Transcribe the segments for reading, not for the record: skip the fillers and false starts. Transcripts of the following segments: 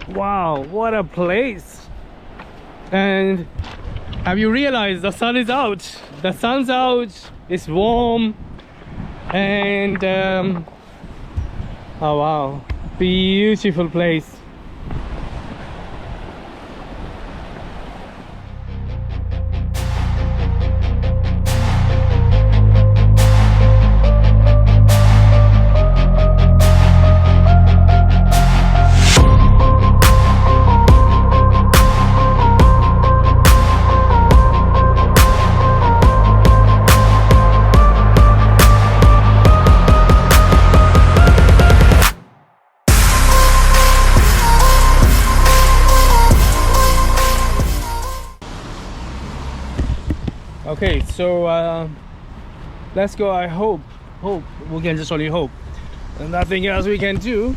Wow, what a place. And have you realized the sun is out? The sun's out, it's warm, and oh wow, beautiful place. Okay, so let's go. I hope we can just only hope, and nothing else we can do.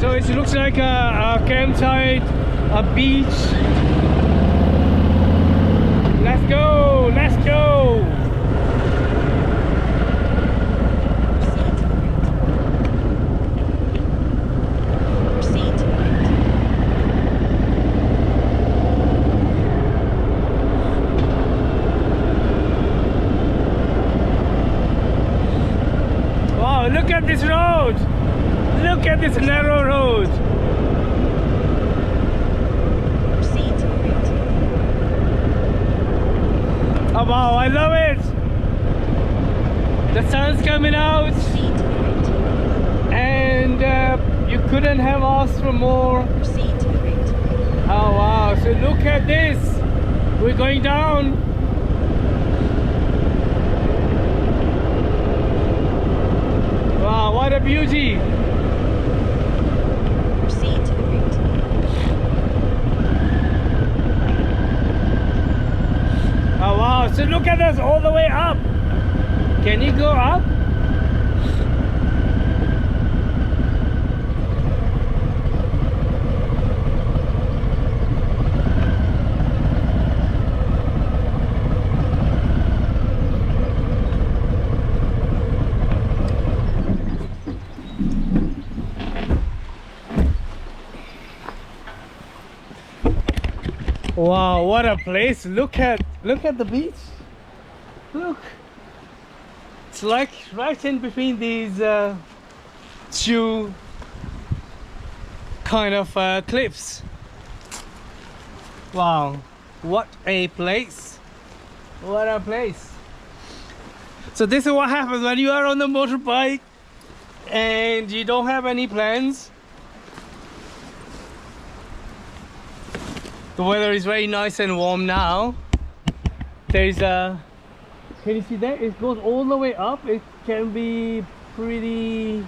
So it looks like a campsite, a beach. Let's go, let's go. Wow, look at this road. Look at this narrow road. Oh wow, I love it. The sun's coming out. And you couldn't have asked for more. Oh wow, so look at this. We're going down. Wow, what a beauty. Oh wow, so look at us all the way up. Can you go up? Wow, what a place. Look at the beach. Look. It's like right in between these two kind of cliffs. Wow, what a place. What a place. So this is what happens when you are on the motorbike and you don't have any plans. The weather is very nice and warm now. There's a, can you see that? It goes all the way up. It can be pretty,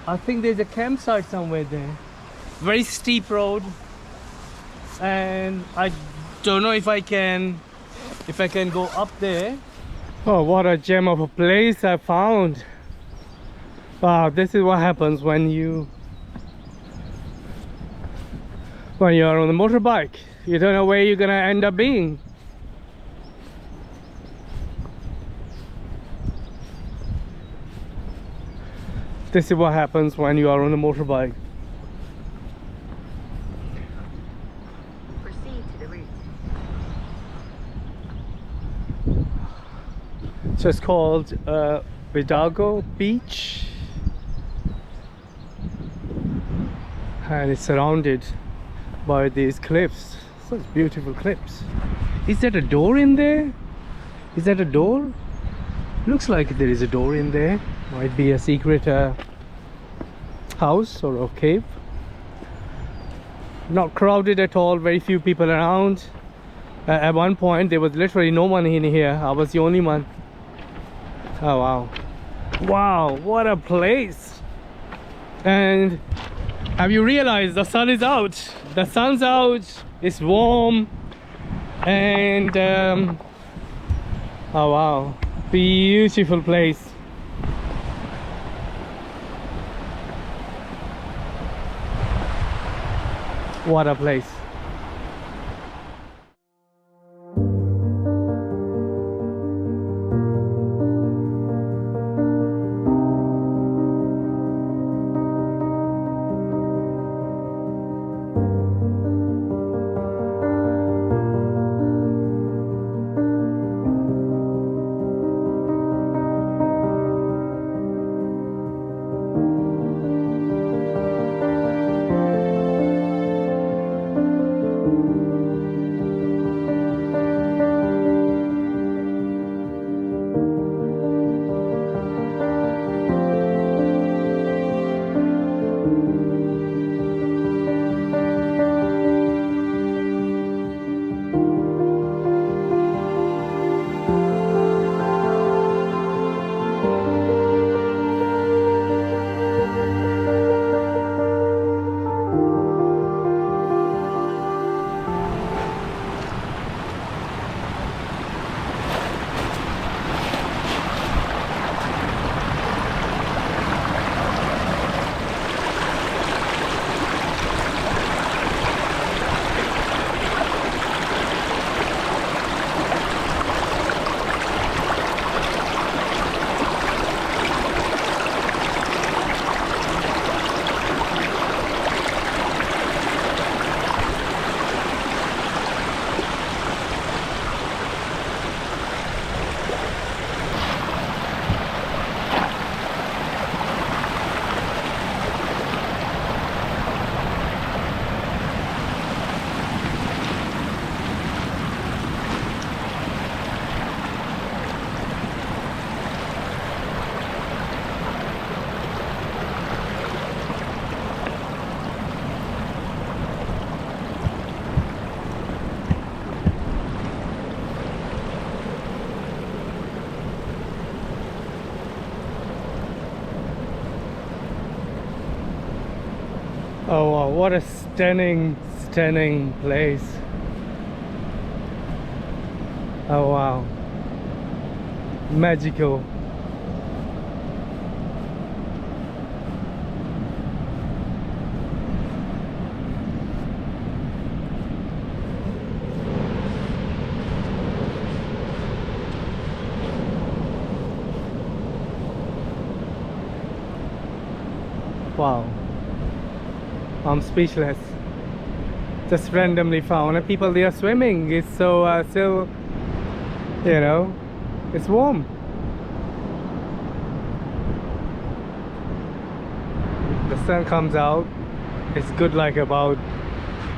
I think there's a campsite somewhere there. Very steep road. And I don't know if I can go up there. Oh, what a gem of a place I found. Wow, this is what happens when you are on the motorbike. You don't know where you're gonna end up being. This is what happens when you are on a motorbike. Proceed to the route. So it's called Vidago Beach. And it's surrounded by these cliffs. Such beautiful cliffs. Is that a door in there? Is that a door? Looks like there is a door in there. Might be a secret house or a cave. Not crowded at all, very few people around. At one point there was literally no one in here. I was the only one. Oh wow. Wow, what a place. And have you realized the sun is out? The sun's out, it's warm, and oh wow, beautiful place. What a place. Oh wow, what a stunning, stunning place. Oh wow, magical. Wow, I'm speechless. Just randomly found, and people, they are swimming. It's so still, you know, it's warm. The sun comes out. It's good, like about,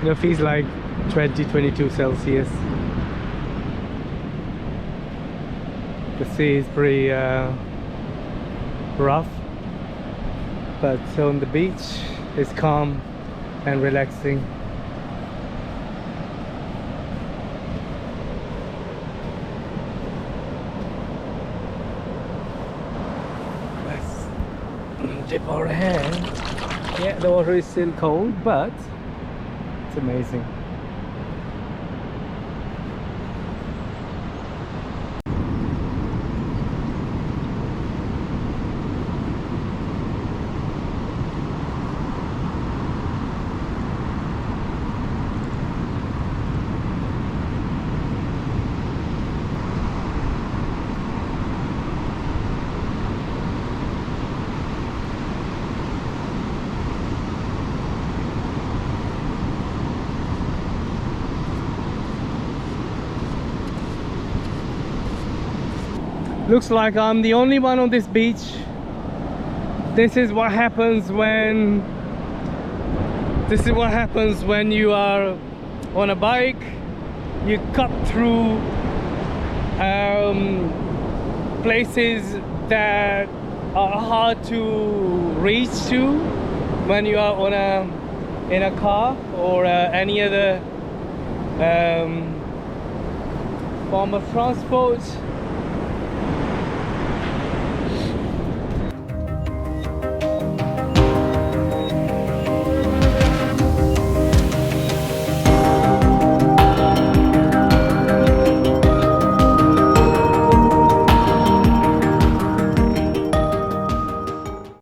you know, feels like 22 Celsius. The sea is pretty rough, but on the beach it's calm and relaxing. Let's dip our hand. Yeah, the water is still cold, but it's amazing. Looks like I'm the only one on this beach. This is what happens when you are on a bike. You cut through places that are hard to reach to when you are in a car or any other form of transport.